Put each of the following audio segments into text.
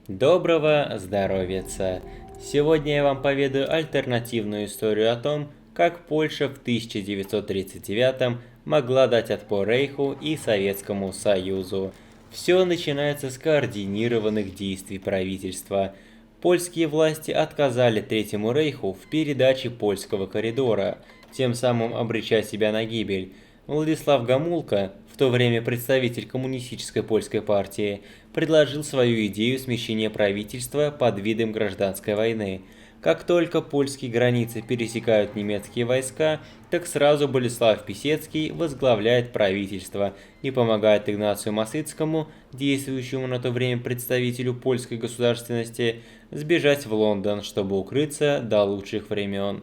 Доброго здоровьица! Сегодня я вам поведаю альтернативную историю о том, как Польша в 1939 могла дать отпор Рейху и Советскому Союзу. Все начинается с координированных действий правительства. Польские власти отказали Третьему Рейху в передаче польского коридора, тем самым обреча себя на гибель. Владислав Гомулка, в то время представитель коммунистической польской партии, предложил свою идею смещения правительства под видом гражданской войны. Как только польские границы пересекают немецкие войска, так сразу Болеслав Писецкий возглавляет правительство и помогает Игнацию Масыцкому, действующему на то время представителю польской государственности, сбежать в Лондон, чтобы укрыться до лучших времен.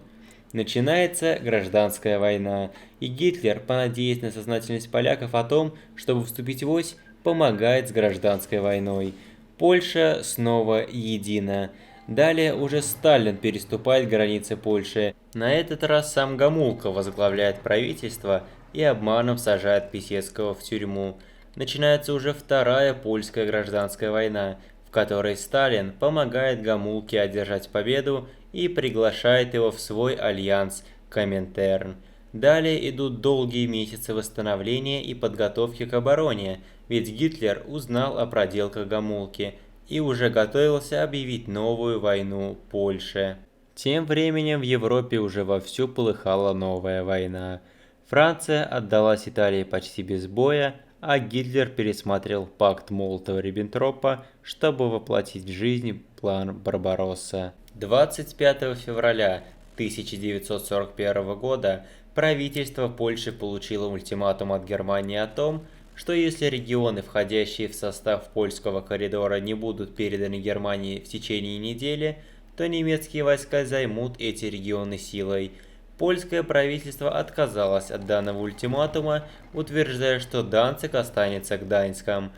Начинается гражданская война, и Гитлер, понадеясь на сознательность поляков о том, чтобы вступить в ось, помогает с гражданской войной. Польша снова едина. Далее уже Сталин переступает границы Польши. На этот раз сам Гомулка возглавляет правительство и обманом сажает Писецкого в тюрьму. Начинается уже вторая польская гражданская война, в которой Сталин помогает Гомулке одержать победу и приглашает его в свой альянс Коминтерн. Далее идут долгие месяцы восстановления и подготовки к обороне, ведь Гитлер узнал о проделках Гомулки и уже готовился объявить новую войну Польше. Тем временем в Европе уже вовсю полыхала новая война. Франция отдалась Италии почти без боя, а Гитлер пересмотрел пакт Молотова-Риббентропа, чтобы воплотить в жизнь план Барбаросса. 25 февраля 1941 года правительство Польши получило ультиматум от Германии о том, что если регионы, входящие в состав польского коридора, не будут переданы Германии в течение недели, то немецкие войска займут эти регионы силой. Польское правительство отказалось от данного ультиматума, утверждая, что Данциг останется Гданьском.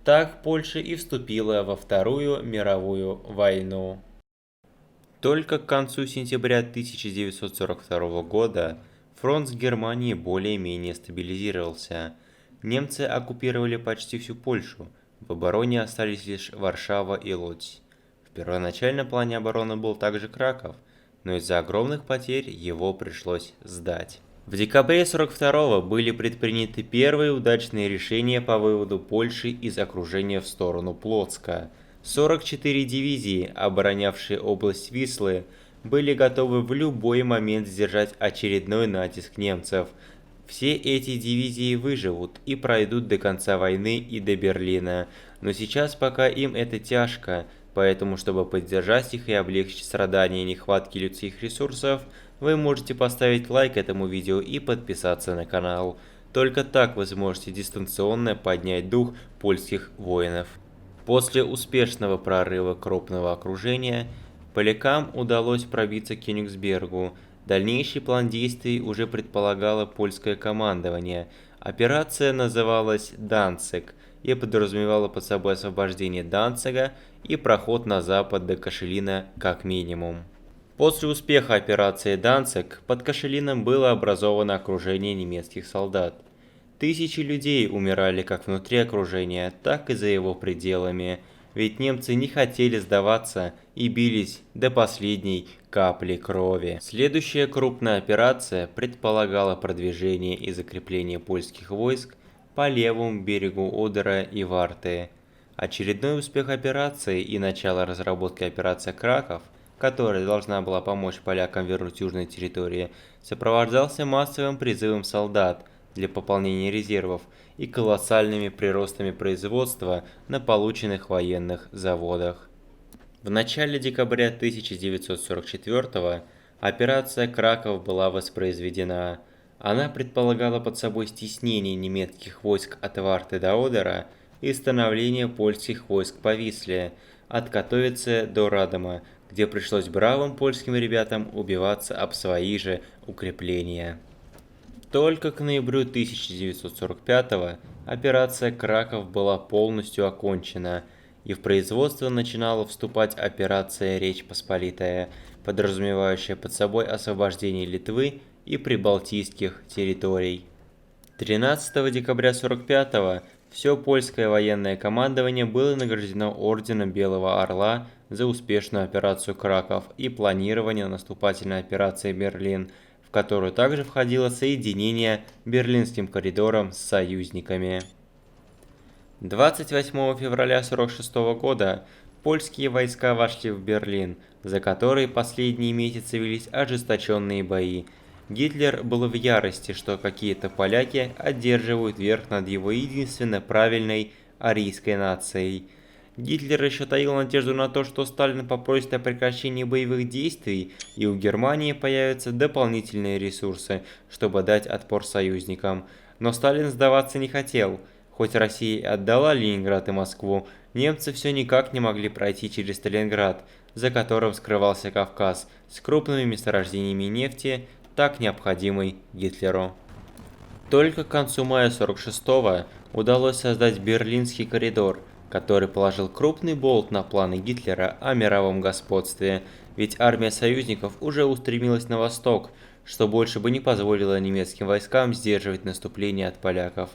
Так Польша и вступила во Вторую мировую войну. Только к концу сентября 1942 года фронт с Германией более-менее стабилизировался. Немцы оккупировали почти всю Польшу, в обороне остались лишь Варшава и Лодзь. В первоначальном плане обороны был также Краков, но из-за огромных потерь его пришлось сдать. В декабре 1942 были предприняты первые удачные решения по выводу Польши из окружения в сторону Плотска. 44 дивизии, оборонявшие область Вислы, были готовы в любой момент сдержать очередной натиск немцев. Все эти дивизии выживут и пройдут до конца войны и до Берлина, но сейчас пока им это тяжко, поэтому чтобы поддержать их и облегчить страдания нехватки людских ресурсов, вы можете поставить лайк этому видео и подписаться на канал. Только так вы сможете дистанционно поднять дух польских воинов. После успешного прорыва крупного окружения, полякам удалось пробиться к Кёнигсбергу. Дальнейший план действий уже предполагало польское командование. Операция называлась «Данциг» и подразумевала под собой освобождение Данцига и проход на запад до Кашелина как минимум. После успеха операции «Данциг» под Кашелином было образовано окружение немецких солдат. Тысячи людей умирали как внутри окружения, так и за его пределами, ведь немцы не хотели сдаваться и бились до последней капли крови. Следующая крупная операция предполагала продвижение и закрепление польских войск по левому берегу Одера и Варты. Очередной успех операции и начало разработки операции Краков, которая должна была помочь полякам вернуть южные территории, сопровождался массовым призывом солдат для пополнения резервов и колоссальными приростами производства на полученных военных заводах. В начале декабря 1944 операция Краков была воспроизведена. Она предполагала под собой стеснение немецких войск от Варты до Одера и становление польских войск по Висле, от Катовицы до Радома, где пришлось бравым польским ребятам убиваться об свои же укрепления. Только к ноябрю 1945 операция Краков была полностью окончена, и в производство начинала вступать операция Речь Посполитая, подразумевающая под собой освобождение Литвы и прибалтийских территорий. 13 декабря 1945 Все польское военное командование было награждено орденом Белого Орла за успешную операцию Краков и планирование наступательной операции Берлин, в которую также входило соединение Берлинским коридором с союзниками. 28 февраля 1946 года польские войска вошли в Берлин, за который последние месяцы велись ожесточенные бои. Гитлер был в ярости, что какие-то поляки одерживают верх над его единственно правильной арийской нацией. Гитлер еще таил надежду на то, что Сталин попросит о прекращении боевых действий, и у Германии появятся дополнительные ресурсы, чтобы дать отпор союзникам. Но Сталин сдаваться не хотел. Хоть Россия отдала Ленинград и Москву, немцы все никак не могли пройти через Сталинград, за которым скрывался Кавказ, с крупными месторождениями нефти, так необходимой Гитлеру. Только к концу мая 1946-го удалось создать Берлинский коридор, который положил крупный болт на планы Гитлера о мировом господстве, ведь армия союзников уже устремилась на восток, что больше бы не позволило немецким войскам сдерживать наступление от поляков.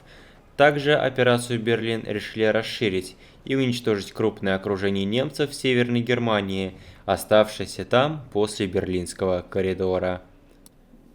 Также операцию Берлин решили расширить и уничтожить крупное окружение немцев в Северной Германии, оставшееся там после Берлинского коридора.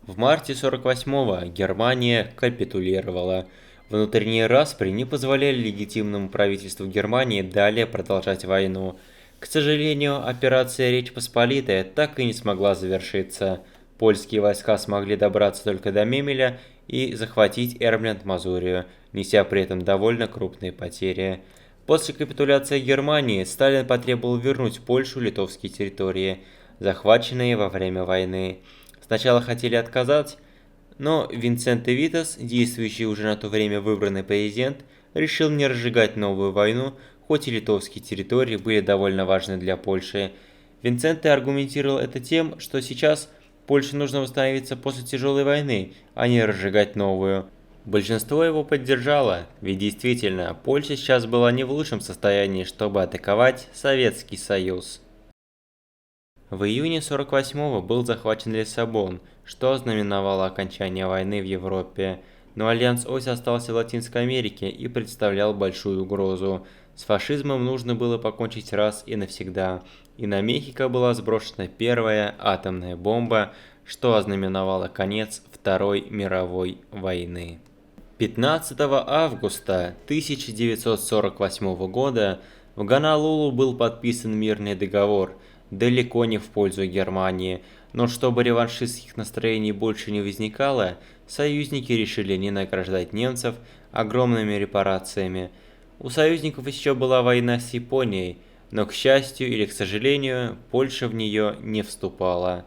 В марте 48-го Германия капитулировала. Внутренние распри не позволяли легитимному правительству Германии далее продолжать войну. К сожалению, операция Речь Посполитая так и не смогла завершиться. Польские войска смогли добраться только до Мемеля и захватить Эрмленд-Мазурию, неся при этом довольно крупные потери. После капитуляции Германии Сталин потребовал вернуть Польшу литовские территории, захваченные во время войны. Сначала хотели отказать, но Винсенте Витас, действующий уже на то время выбранный президент, решил не разжигать новую войну, хоть и литовские территории были довольно важны для Польши. Винсенте аргументировал это тем, что сейчас Польше нужно восстановиться после тяжелой войны, а не разжигать новую. Большинство его поддержало, ведь действительно, Польша сейчас была не в лучшем состоянии, чтобы атаковать Советский Союз. В июне 48-го был захвачен Лиссабон, что ознаменовало окончание войны в Европе, но Альянс Ось остался в Латинской Америке и представлял большую угрозу. С фашизмом нужно было покончить раз и навсегда, и на Мехико была сброшена первая атомная бомба, что ознаменовало конец Второй мировой войны. 15 августа 1948 года в Гонолулу был подписан мирный договор, далеко не в пользу Германии, но чтобы реваншистских настроений больше не возникало, союзники решили не награждать немцев огромными репарациями. У союзников еще была война с Японией, но, к счастью или к сожалению, Польша в нее не вступала.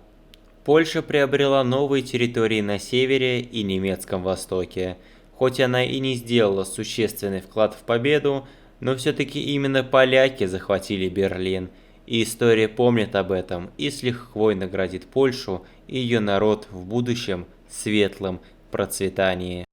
Польша приобрела новые территории на севере и немецком востоке. Хоть она и не сделала существенный вклад в победу, но все-таки именно поляки захватили Берлин, и история помнит об этом и с лихвой наградит Польшу и ее народ в будущем светлом процветании.